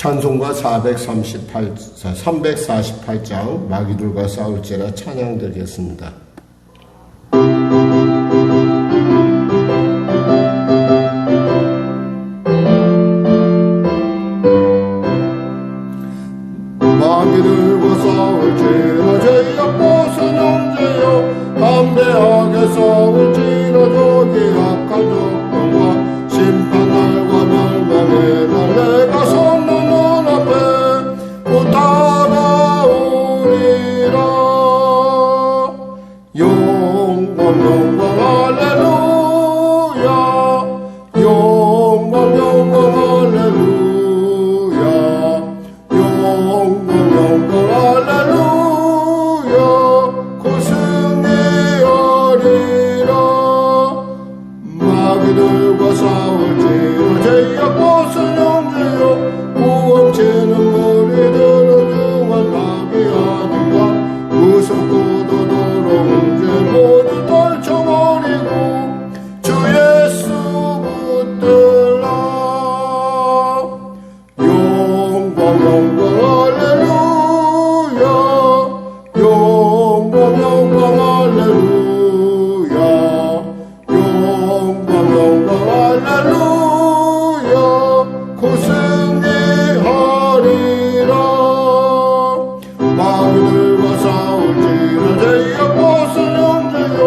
찬송가 348장 마귀들과 싸울지라 찬양 드리겠습니다. 마귀들과 싸울지라 제 약봇은 형제여 담대하게 싸울지라 저기 약한 적군과 심판날과 멸망의 날 내가 섰는 눈앞에 곧 다가오리라. 영광 할렐루야, 영광 할렐루야, 영광 할렐루야. 곧 승리하리라. 마귀들과 싸울지라 제 약봇은 형제여 구원치는 무리들은 중한 마귀 아닌가. 무섭고도 더러운 죄 모두 떨쳐버리고 주 예수 붙들라. 영광 할렐루야, 영광 할렐루야, 영광 할렐루야. 곧 승리하리라. 마귀들과 싸울지라 제 약봇은 형제여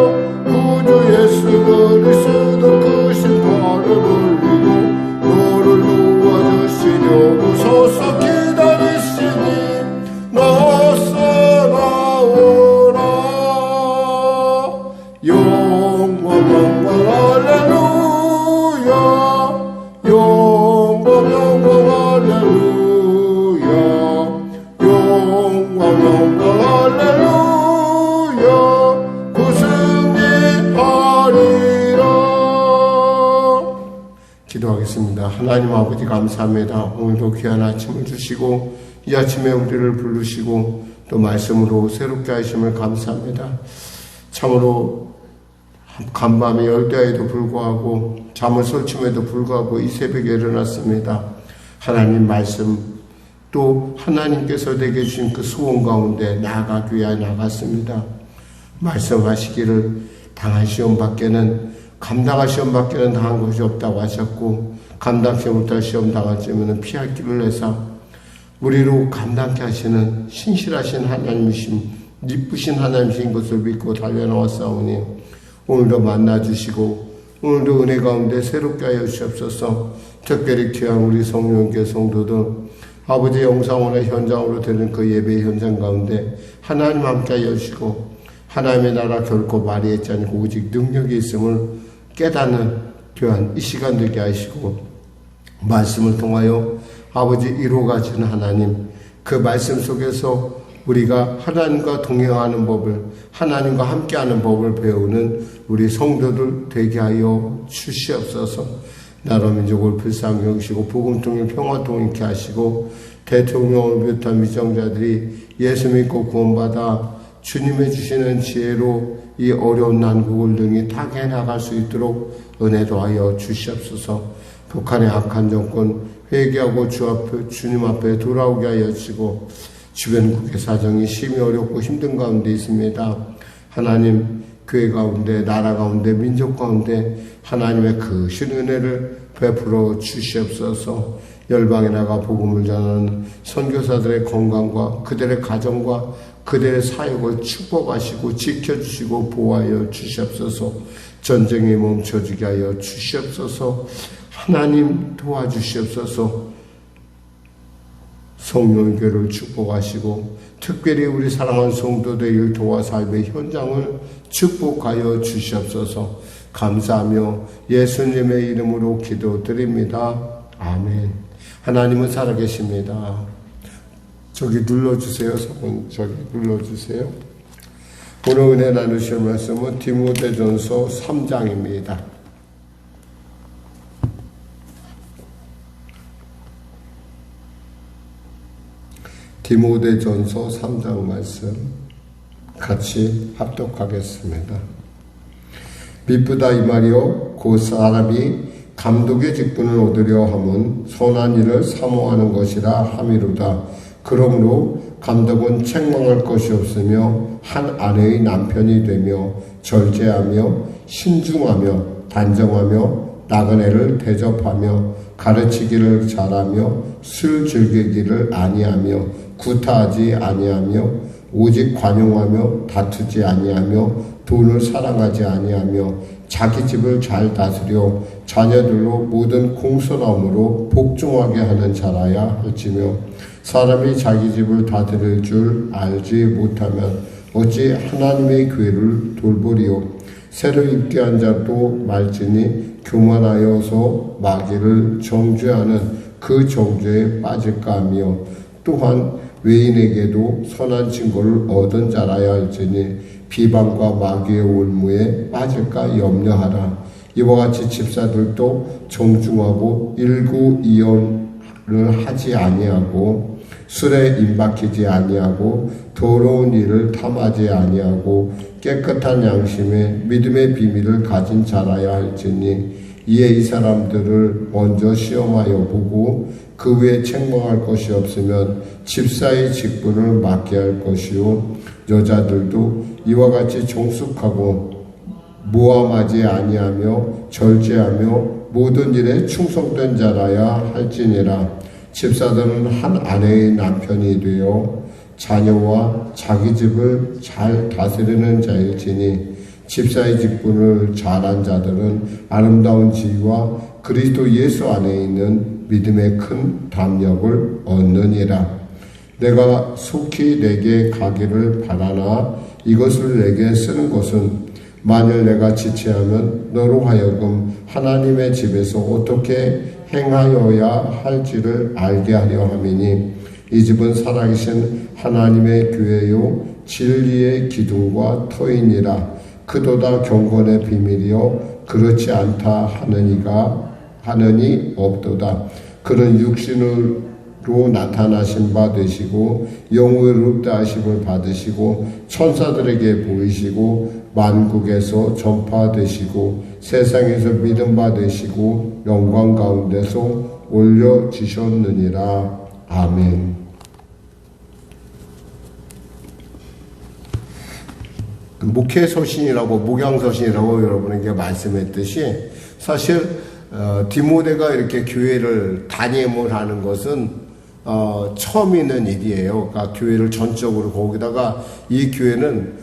구주 예수 그리스도 크신 팔을 벌리고 너를 도와주시려고 서서 기다리시니 나서 나오라. 영광 할렐루야, 영광 할렐루야, 영광 할렐루야. 곧 승리하리라. 기도하겠습니다. 하나님 아버지 감사합니다. 오늘도 귀한 아침을 주시고 이 아침에 우리를 부르시고 또 말씀으로 새롭게 하심을 감사합니다. 참으로 간밤에 열대야에도 불구하고 잠을 설침에도 불구하고 이 새벽에 일어났습니다. 하나님 말씀 또 하나님께서 내게 주신 그 소원 가운데 나아가기 위하여 나갔습니다. 말씀하시기를 당한 시험 밖에는 감당할 시험 밖에는 당한 것이 없다고 하셨고 감당치 못할 시험 당하지면 피할 길을 내사 우리로 감당케 하시는 신실하신 하나님이신 이쁘신 하나님이신 것을 믿고 달려나왔사오니 오늘도 만나주시고 오늘도 은혜 가운데 새롭게 하여 주시옵소서. 특별히 귀한 우리 성령교회 성도들 아버지의 영상원의 현장으로 되는 그 예배 현장 가운데 하나님 함께 하여 주시고 하나님의 나라 결코 말이 아니고 오직 능력이 있음을 깨닫는 귀한 이 시간 되게 하시고 말씀을 통하여 아버지 이루어가시는 하나님 그 말씀 속에서 우리가 하나님과 동행하는 법을 하나님과 함께하는 법을 배우는 우리 성도들 되게 하여 주시옵소서. 나라 민족을 불쌍히 여기시고 복음 통일 평화 통일케 하시고 대통령을 비롯한 미정자들이 예수 믿고 구원받아 주님의 주시는 지혜로 이 어려운 난국을 능히 타게 나갈 수 있도록 은혜도 하여 주시옵소서. 북한의 악한 정권 회개하고 주님 앞에 돌아오게 하여 주시고 주변국의 사정이 심히 어렵고 힘든 가운데 있습니다. 하나님 교회 가운데 나라 가운데 민족 가운데 하나님의 크신 은혜를 베풀어 주시옵소서. 열방에 나가 복음을 전하는 선교사들의 건강과 그들의 가정과 그들의 사역을 축복하시고 지켜주시고 보호하여 주시옵소서. 전쟁이 멈춰지게 하여 주시옵소서. 하나님 도와주시옵소서. 성령교회를 축복하시고 특별히 우리 사랑하는 성도들 도와 삶의 현장을 축복하여 주시옵소서. 감사하며 예수님의 이름으로 기도드립니다. 아멘. 하나님은 살아계십니다. 저기 눌러주세요. 저기 눌러주세요. 오늘 은혜 나누실 말씀은 디모데전서 3장입니다. 디모데전서 3장 말씀 같이 합독하겠습니다. 미쁘다 이 말이요 곧 사람이 감독의 직분을 얻으려 함은 선한 일을 사모하는 것이라 함이로다. 그러므로 감독은 책망할 것이 없으며 한 아내의 남편이 되며 절제하며 신중하며 단정하며 나그네를 대접하며 가르치기를 잘하며 술 즐기기를 아니하며 구타하지 아니하며 오직 관용하며 다투지 아니하며 돈을 사랑하지 아니하며 자기 집을 잘 다스려 자녀들로 모든 공손함으로 복종하게 하는 자라야 할지며 사람이 자기 집을 다스릴 줄 알지 못하면 어찌 하나님의 교회를 돌보리요. 새로 입게한 자도 말지니 교만하여서 마귀를 정죄하는 그 정죄에 빠질까 하며 또한 외인에게도 선한 증거를 얻은 자라야 할지니 비방과 마귀의 올무에 빠질까 염려하라. 이와 같이 집사들도 정중하고 일구이연을 하지 아니하고 술에 임박히지 아니하고 더러운 일을 탐하지 아니하고 깨끗한 양심에 믿음의 비밀을 가진 자라야 할지니 이에 이 사람들을 먼저 시험하여 보고 그 외에 책망할 것이 없으면 집사의 직분을 맡게 할 것이요 여자들도 이와 같이 종숙하고 모함하지 아니하며 절제하며 모든 일에 충성된 자라야 할지니라. 집사들은 한 아내의 남편이 되어 자녀와 자기 집을 잘 다스리는 자일지니 집사의 직분을 잘한 자들은 아름다운 지위와 그리스도 예수 안에 있는 믿음의 큰 담력을 얻느니라. 내가 속히 내게 가기를 바라나 이것을 내게 쓰는 것은 만일 내가 지체하면 너로 하여금 하나님의 집에서 어떻게 행하여야 할지를 알게 하려 함이니 이 집은 살아계신 하나님의 교회요 진리의 기둥과 터이니라. 그도다 경건의 비밀이요 그렇지 않다 하느니 없도다. 그는 육신으로 나타나신 바 되시고 영의롭다 하심을 받으시고 천사들에게 보이시고 만국에서 전파되시고 세상에서 믿음 받으시고 영광 가운데서 올려지셨느니라. 아멘. 목회서신이라고 목양서신이라고 여러분에게 말씀했듯이 사실 디모데가 이렇게 교회를 담임을 하는 것은 처음 있는 일이에요. 그러니까 교회를 전적으로 거기다가 이 교회는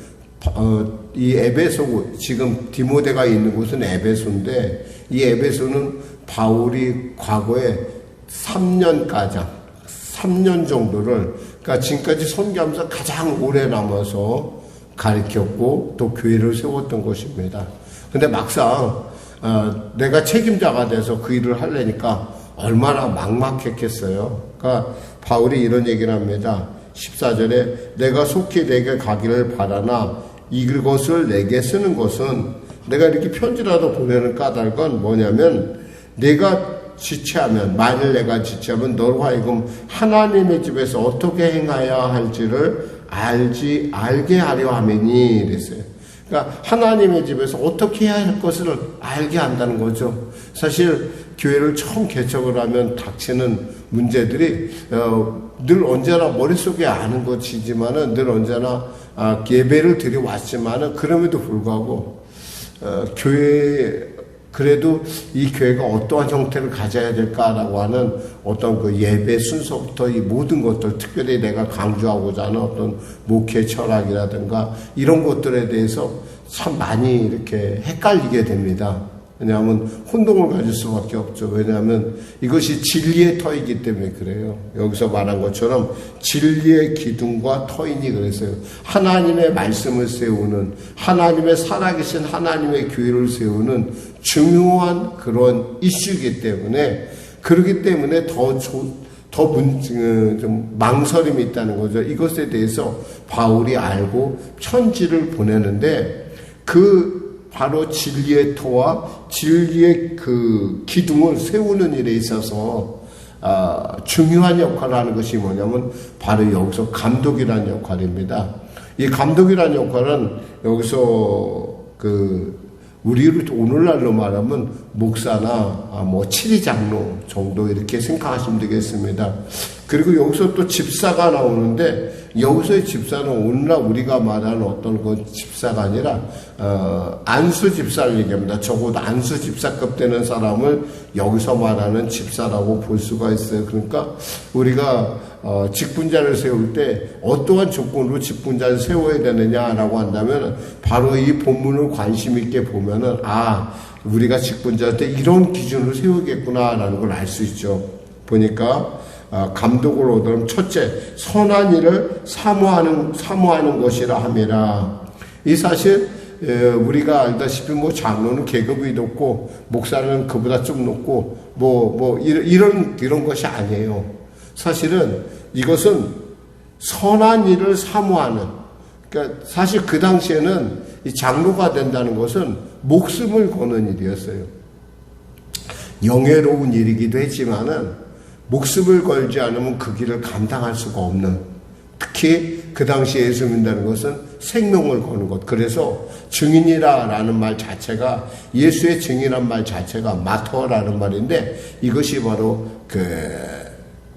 이 에베소 지금 디모데가 있는 곳은 에베소인데 이 에베소는 바울이 과거에 3년 정도를 그러니까 지금까지 선교하면서 가장 오래 남아서 가르쳤고 또 교회를 세웠던 곳입니다. 근데 막상 내가 책임자가 돼서 그 일을 하려니까 얼마나 막막했겠어요. 그러니까 바울이 이런 얘기를 합니다. 14절에 내가 속히 내게 가기를 바라나 이것을 내게 쓰는 것은 내가 이렇게 편지라도 보내는 까닭은 뭐냐면 내가 지체하면 만일 내가 지체하면 너로 하여금 하나님의 집에서 어떻게 행해야 할지를 알게 하려 함이니 이랬어요. 그러니까 하나님의 집에서 어떻게 해야 할 것을 알게 한다는 거죠. 사실 교회를 처음 개척을 하면 닥치는 문제들이 늘 언제나 머릿속에 아는 것이지만은 늘 언제나 예배를 드려왔지만은 그럼에도 불구하고 교회 그래도 이 교회가 어떠한 형태를 가져야 될까라고 하는 어떤 그 예배 순서부터 이 모든 것들, 특별히 내가 강조하고자 하는 어떤 목회 철학이라든가 이런 것들에 대해서 참 많이 이렇게 헷갈리게 됩니다. 왜냐하면 혼동을 가질 수밖에 없죠. 왜냐하면 이것이 진리의 터이기 때문에 그래요. 여기서 말한 것처럼 진리의 기둥과 터이니 그랬어요. 하나님의 말씀을 세우는, 하나님의 살아계신 하나님의 교회를 세우는 중요한 그런 이슈이기 때문에, 그렇기 때문에 좀 망설임이 있다는 거죠. 이것에 대해서 바울이 알고 편지를 보내는데 바로 진리의 터와 진리의 그 기둥을 세우는 일에 있어서 중요한 역할을 하는 것이 뭐냐면 바로 여기서 감독이라는 역할입니다. 이 감독이라는 역할은 여기서 우리로 오늘날로 말하면 목사나 뭐 치리장로 정도 이렇게 생각하시면 되겠습니다. 그리고 여기서 또 집사가 나오는데 여기서의 집사는 오늘날 우리가 말하는 어떤 그 집사가 아니라 안수 집사를 얘기합니다. 적어도 안수 집사급 되는 사람을 여기서 말하는 집사라고 볼 수가 있어요. 그러니까 우리가 직분자를 세울 때 어떠한 조건으로 직분자를 세워야 되느냐라고 한다면 바로 이 본문을 관심 있게 보면은 우리가 직분자한테 이런 기준으로 세우겠구나라는 걸 알 수 있죠. 보니까 감독을 얻으면 첫째, 선한 일을 사모하는 것이라 함이라. 이 사실 우리가 알다시피 뭐 장로는 계급이 높고 목사는 그보다 좀 높고 이런 것이 아니에요. 사실은 이것은 선한 일을 사모하는, 그러니까 사실 그 당시에는 이 장로가 된다는 것은 목숨을 거는 일이었어요. 영예로운 일이기도 했지만은 목숨을 걸지 않으면 그 길을 감당할 수가 없는, 특히 그 당시에 예수 믿는다는 것은 생명을 거는 것. 그래서 증인이라는 말 자체가, 예수의 증인이란 말 자체가 마터라는 말인데 이것이 바로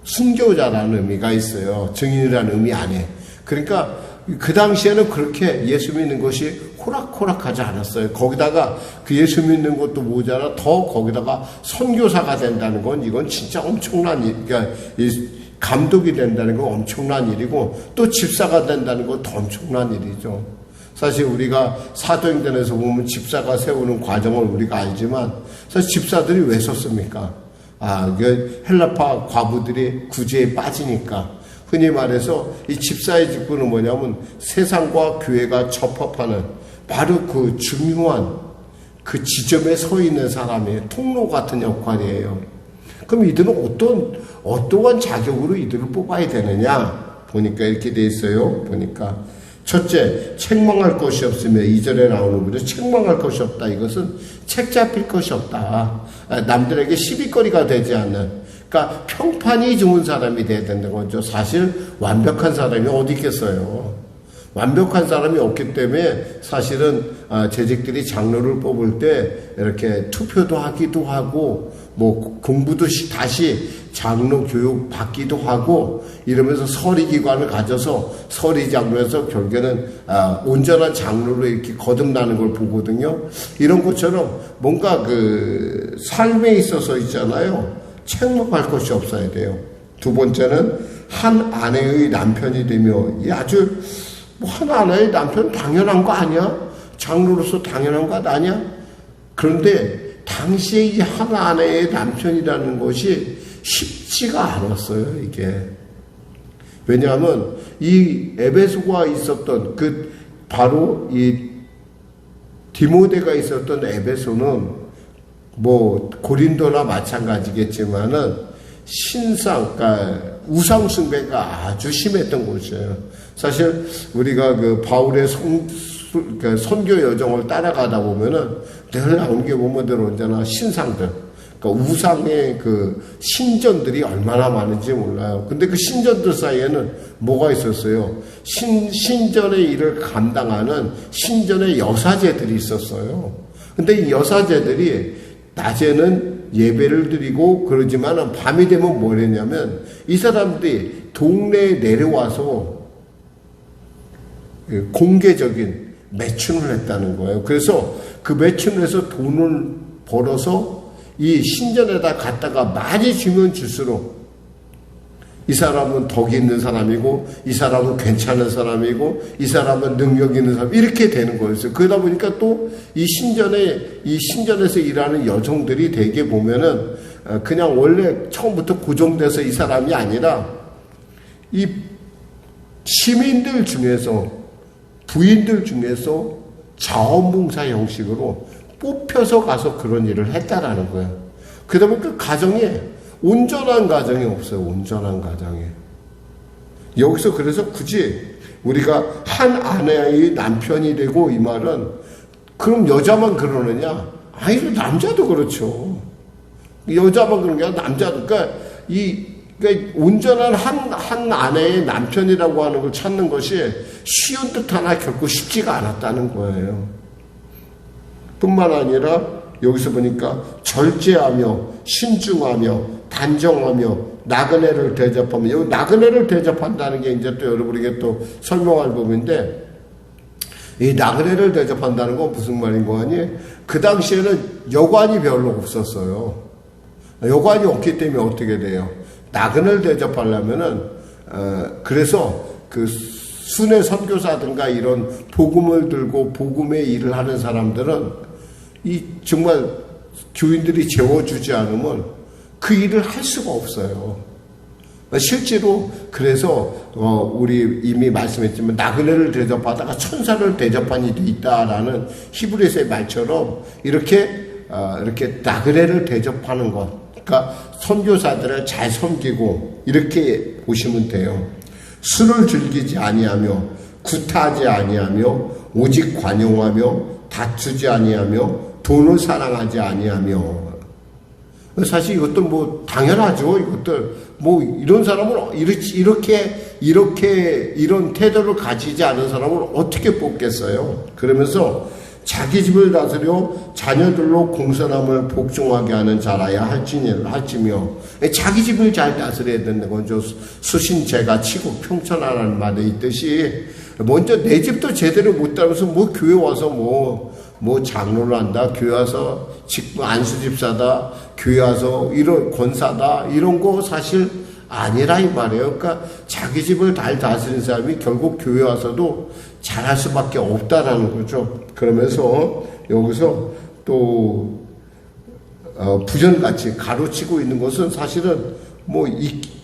순교자라는 의미가 있어요. 증인이라는 의미 안에. 그러니까 그 당시에는 그렇게 예수 믿는 것이 호락호락하지 않았어요. 거기다가 그 예수 믿는 것도 모자라 더 거기다가 선교사가 된다는 건 이건 진짜 엄청난 일, 그러니까 감독이 된다는 건 엄청난 일이고 또 집사가 된다는 건 더 엄청난 일이죠. 사실 우리가 사도행전에서 보면 집사가 세우는 과정을 우리가 알지만 사실 집사들이 왜 섰습니까? 헬라파 과부들이 구제에 빠지니까. 흔히 말해서 이 집사의 직분은 뭐냐면 세상과 교회가 접합하는 바로 그 중요한 그 지점에 서 있는 사람의 통로 같은 역할이에요. 그럼 이들은 어떠한 자격으로 이들을 뽑아야 되느냐? 보니까 이렇게 돼 있어요. 보니까 첫째, 책망할 것이 없으며 2절에 나오는 거죠. 책망할 것이 없다. 이것은 책 잡힐 것이 없다. 남들에게 시비거리가 되지 않는, 그러니까 평판이 좋은 사람이 돼야 된다는 거죠. 사실 완벽한 사람이 어디 있겠어요. 완벽한 사람이 없기 때문에 사실은 재직들이 장로를 뽑을 때 이렇게 투표도 하기도 하고 뭐 공부도 다시 장로 교육 받기도 하고 이러면서 서리기관을 가져서 서리장로에서 결국에는 온전한 장로로 이렇게 거듭나는 걸 보거든요. 이런 것처럼 뭔가 그 삶에 있어서 있잖아요. 책망할 것이 없어야 돼요. 두 번째는 한 아내의 남편이 되며, 이 아주 한 아내의 남편 당연한 거 아니야? 장로로서 당연한 것 아니야? 그런데 당시에 이 한 아내의 남편이라는 것이 쉽지가 않았어요, 이게. 왜냐하면 이 에베소가 있었던 바로 이 디모데가 있었던 에베소는 뭐 고린도나 마찬가지겠지만은 그러니까 우상숭배가 아주 심했던 곳이에요. 사실 우리가 그 바울의 선교 여정을 따라가다 보면은 늘 나오는 게 보면 언제나 신상들, 그러니까 우상의 그 신전들이 얼마나 많은지 몰라요. 근데 그 신전들 사이에는 뭐가 있었어요? 신전의 일을 감당하는 신전의 여사제들이 있었어요. 근데 이 여사제들이 낮에는 예배를 드리고 그러지만 밤이 되면 뭘 했냐면 이 사람들이 동네에 내려와서 공개적인 매춘을 했다는 거예요. 그래서 그 매춘을 해서 돈을 벌어서 이 신전에다 갖다가 많이 주면 줄수록 이 사람은 덕이 있는 사람이고 이 사람은 괜찮은 사람이고 이 사람은 능력 있는 사람, 이렇게 되는 거였어요. 그러다 보니까 또 이 신전에서 일하는 여종들이 되게 보면은 그냥 원래 처음부터 고정돼서 이 사람이 아니라 이 시민들 중에서, 부인들 중에서 자원봉사 형식으로 뽑혀서 가서 그런 일을 했다라는 거예요. 그러다 보니까 그 가정에 온전한 가정이 없어요. 온전한 가정이. 여기서 그래서 굳이 우리가 한 아내의 남편이 되고, 이 말은 그럼 여자만 그러느냐? 아니, 남자도 그렇죠. 여자만 그런 게 아니라 남자도. 그러니까 온전한 한 아내의 남편이라고 하는 걸 찾는 것이 쉬운 듯 하나 결코 쉽지가 않았다는 거예요. 뿐만 아니라 여기서 보니까 절제하며 신중하며 단정하며 나그네를 대접하며, 여기 나그네를 대접한다는 게 이제 또 여러분에게 또 설명할 부분인데, 이 나그네를 대접한다는 건 무슨 말인 거 아니? 그 당시에는 여관이 별로 없었어요. 여관이 없기 때문에 어떻게 돼요? 나그네를 대접하려면은 그래서 그 순회 선교사든가 이런 복음을 들고 복음의 일을 하는 사람들은 이 정말 교인들이 재워주지 않으면 그 일을 할 수가 없어요. 실제로 그래서 우리 이미 말씀했지만 나그네를 대접하다가 천사를 대접한 이도 있다라는 히브리서의 말처럼 이렇게 나그네를 대접하는 것, 그러니까 선교사들을 잘 섬기고 이렇게 보시면 돼요. 술을 즐기지 아니하며 구타하지 아니하며 오직 관용하며 다투지 아니하며 돈을 사랑하지 아니하며. 사실 이것도 뭐 당연하죠. 이것들 뭐 이런 사람을 이런 태도를 가지지 않은 사람을 어떻게 뽑겠어요? 그러면서 자기 집을 다스려 자녀들로 공손함을 복종하게 하는 자라야 할지며, 자기 집을 잘 다스려야 된다는 건 수신제가 치고 평천하라는 말에 있듯이 먼저 내 집도 제대로 못 다루면서 뭐 교회 와서 뭐 장로를 한다, 교회 와서 안수집사다, 교회 와서 이런 권사다, 이런 거 사실 아니라 이 말이에요. 그러니까 자기 집을 잘 다스리는 사람이 결국 교회 와서도 잘할 수밖에 없다라는 거죠. 그러면서 여기서 또 부전같이 가로치고 있는 것은 사실은 뭐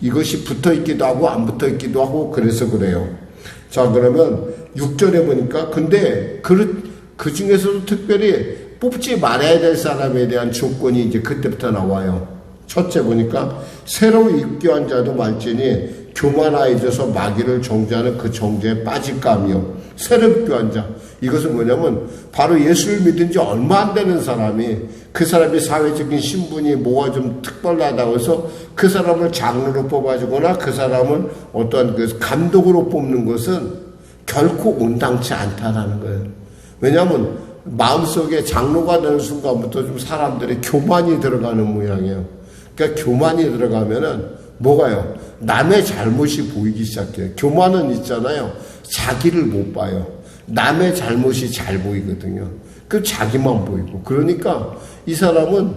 이것이 붙어 있기도 하고 안 붙어 있기도 하고 그래서 그래요. 자, 그러면 6절에 보니까 근데 그 중에서도 특별히 뽑지 말아야 될 사람에 대한 조건이 이제 그때부터 나와요. 첫째 보니까 새로 입교한 자도 말지니 교만하여져서 마귀를 정죄하는 그 정죄에 빠질까 하며. 새로 입교한 자, 이것은 뭐냐면 바로 예수를 믿은 지 얼마 안 되는 사람이, 그 사람이 사회적인 신분이 뭐가 좀 특별하다고 해서 그 사람을 장로로 뽑아주거나 그 사람을 어떠한 그 감독으로 뽑는 것은 결코 온당치 않다라는 거예요. 왜냐하면 마음속에 장로가 되는 순간부터 좀 사람들이 교만이 들어가는 모양이에요. 그러니까 교만이 들어가면은 뭐가요? 남의 잘못이 보이기 시작해요. 교만은 있잖아요. 자기를 못 봐요. 남의 잘못이 잘 보이거든요. 그 자기만 보이고. 그러니까 이 사람은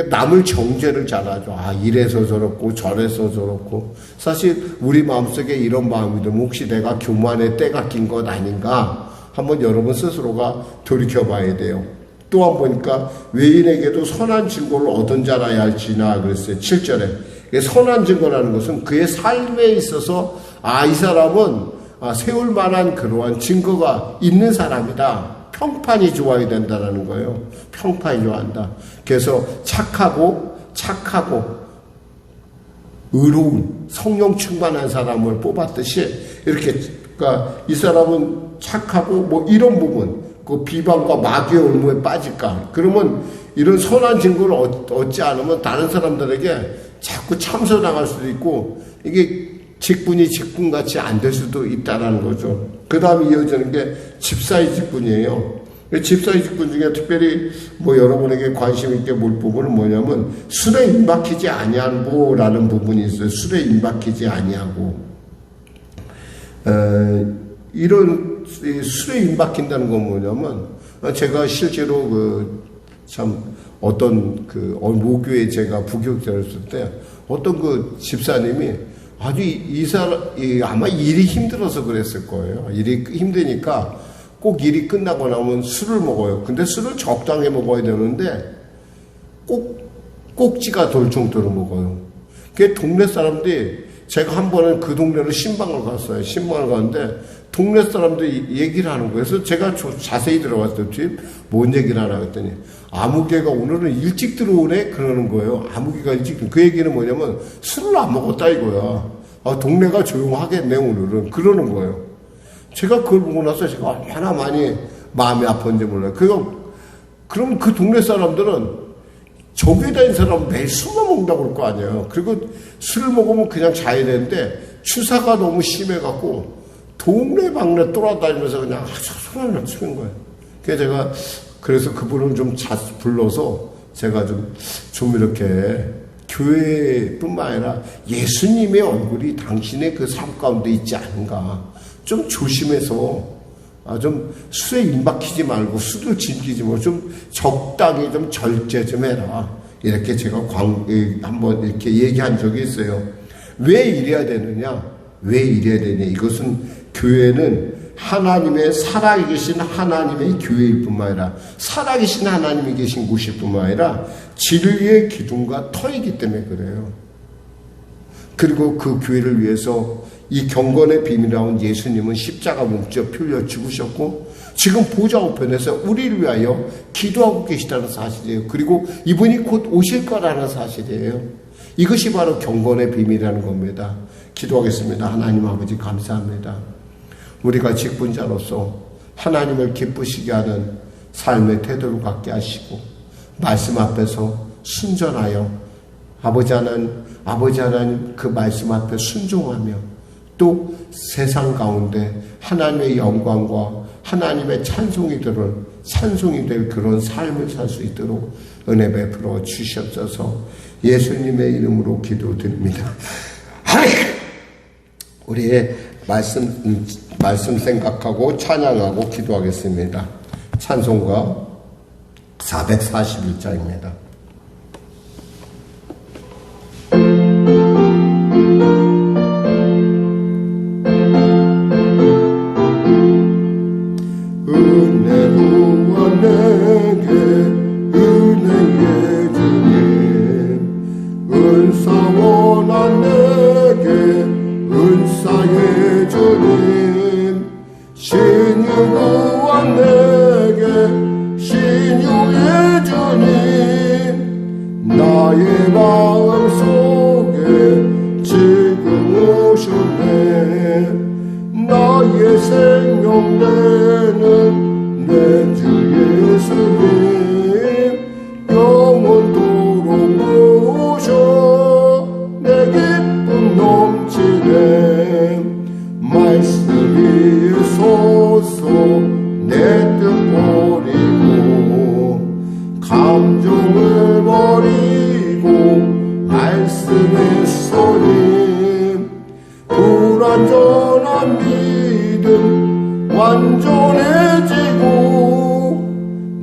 남을 정죄를 잘하죠. 아, 이래서 저렇고 저래서 저렇고. 사실 우리 마음속에 이런 마음이 들면 혹시 내가 교만의 때가 낀 것 아닌가? 한번 여러분 스스로가 돌이켜봐야 돼요. 또한 보니까 외인에게도 선한 증거를 얻은 자라야 할지나 그랬어요. 7절에. 선한 증거라는 것은 그의 삶에 있어서 이 사람은 세울 만한 그러한 증거가 있는 사람이다. 평판이 좋아야 된다는 거예요. 평판이 좋아한다. 그래서 착하고 의로운 성령 충만한 사람을 뽑았듯이 이렇게, 그러니까 이 사람은 착하고 뭐 이런 부분, 그 비방과 마귀의 올무에 빠질까? 그러면 이런 선한 증거를 얻지 않으면 다른 사람들에게 자꾸 참소당할 수도 있고, 이게 직분이 직분같이 안 될 수도 있다는 거죠. 그 다음에 이어지는 게 집사의 직분이에요. 집사의 직분 중에 특별히 뭐 여러분에게 관심 있게 볼 부분은 뭐냐면 술에 임박히지 아니하고라는 부분이 있어요. 술에 임박히지 아니하고. 이런 술에 임박힌다는 건 뭐냐면, 제가 실제로 어떤 모교에 제가 부교육자였을 때 어떤 그 집사님이 아주 아마 일이 힘들어서 그랬을 거예요. 일이 힘드니까 꼭 일이 끝나고 나면 술을 먹어요. 근데 술을 적당히 먹어야 되는데 꼭지가 돌 정도로 먹어요. 그 동네 사람들이, 제가 한 번은 그 동네로 신방을 갔어요. 신방을 갔는데 동네 사람들이 얘기를 하는 거예요. 그래서 제가 자세히 들어봤어요. 뭔 얘기를 하나 했더니 아무개가 오늘은 일찍 들어오네? 그러는 거예요. 아무개가 일찍. 그 얘기는 뭐냐면 술을 안 먹었다 이거야. 동네가 조용하겠네 오늘은. 그러는 거예요. 제가 그걸 보고 나서 제가 얼마나 많이 마음이 아픈지 몰라요. 그럼 그 동네 사람들은 저기에 다니는 사람은 매일 술만 먹는다고 그럴 거 아니에요. 그리고 술을 먹으면 그냥 자야 되는데 추사가 너무 심해갖고 동네방네 돌아다니면서 그냥 소란을 치는 거예요. 그래서 제가 그래서 그분을 좀 자주 불러서 제가 좀 이렇게 교회뿐만 아니라 예수님의 얼굴이 당신의 그 삶 가운데 있지 않은가. 좀 조심해서, 좀 술에 임박히지 말고, 술을 즐기지 말고, 좀 적당히 좀 절제 좀 해라. 이렇게 제가 한번 이렇게 얘기한 적이 있어요. 왜 이래야 되느냐? 왜 이래야 되냐? 이것은 교회는 하나님의 살아계신 하나님의 교회일 뿐만 아니라 살아계신 하나님이 계신 곳일 뿐만 아니라 진리의 기둥과 터이기 때문에 그래요. 그리고 그 교회를 위해서 이 경건의 비밀이라는 예수님은 십자가 목적 풀려 죽으셨고 지금 보좌 우편에서 우리를 위하여 기도하고 계시다는 사실이에요. 그리고 이분이 곧 오실 거라는 사실이에요. 이것이 바로 경건의 비밀이라는 겁니다. 기도하겠습니다. 하나님 아버지 감사합니다. 우리가 직분자로서 하나님을 기쁘시게 하는 삶의 태도를 갖게 하시고 말씀 앞에서 순전하여 아버지 하나님 그 말씀 앞에 순종하며 또 세상 가운데 하나님의 영광과 하나님의 찬송이 될 그런 삶을 살 수 있도록 은혜 베풀어 주시옵소서. 예수님의 이름으로 기도드립니다. 우리의 말씀 생각하고 찬양하고 기도하겠습니다. 찬송가 441장입니다. 은혜구원 내게 은혜의 주님 은사원한 내게 은사의 주님 신유구원 내게 신유의 주님 나의 마음속에 지금 오셨네 나의 생명 되는 내 주 예수님 영원토록 오셔 내 기쁨 넘치네 말씀 위에 서서 내 뜻 버리고 감정을 버리고 말씀의 소리 불완전한 믿음 완전해지고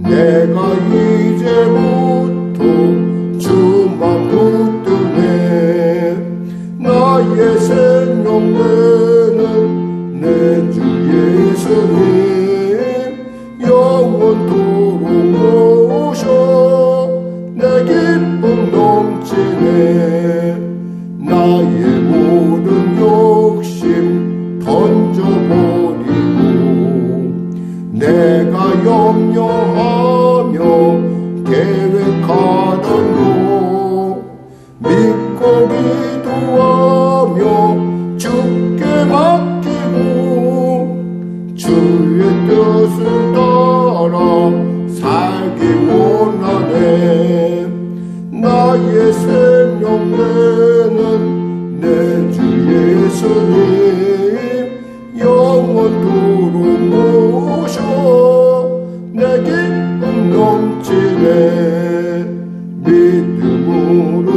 내가 이제부터 주만 붙드네 나의 생명 되는 내 주 예수님 영원토록 오셔 내 기쁨 넘치네 나의 모든 욕심 던져버리고 내가 염려하며 계획하던 거 믿고 기도하며 주께 맡기고 주의 뜻을 따라 살기 원하네 나의 생명 되는 내 주 예수님 영원토록 오셔 내 기쁨 넘치네 믿음으로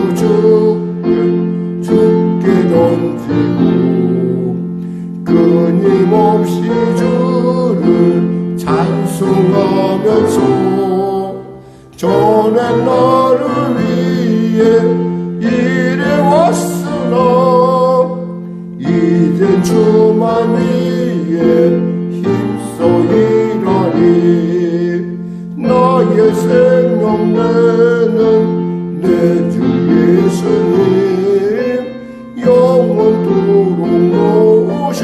주께 던지고 끊임없이 주를 찬송하면서 전에 나를 위해 일해왔으나 이젠 주만 위해 힘써 일하리 나의 생명 되는 내 주 예수님 영원토록 오셔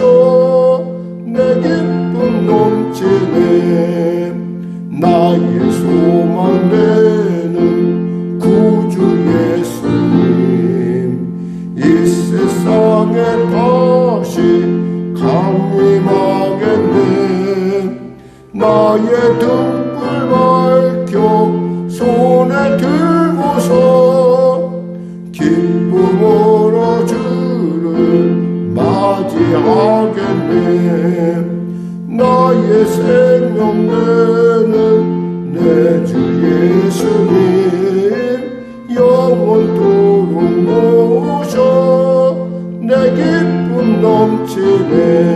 내 기쁨 넘치네 나의 소망 되는 구주 예수님 이 세상에 다시 강림하겠네 나의 등불 밝혀 손에 들고서 기쁨으로 주를 맞이하겠네 나의 생명 되는 내 예수님 영원토록 모셔 내 기쁨 넘치네.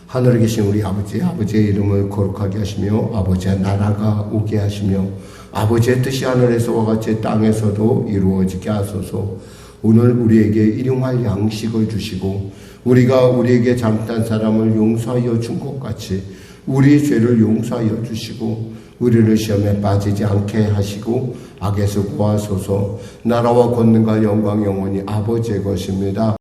하늘에 계신 우리 아버지, 아버지의 이름을 거룩하게 하시며 아버지의 나라가 오게 하시며 아버지의 뜻이 하늘에서와 같이 땅에서도 이루어지게 하소서. 오늘 우리에게 일용할 양식을 주시고 우리가 우리에게 잘못한 사람을 용서하여 준 것 같이 우리 죄를 용서하여 주시고 우리를 시험에 빠지지 않게 하시고 악에서 구하소서. 나라와 권능과 영광 영원히 아버지의 것입니다.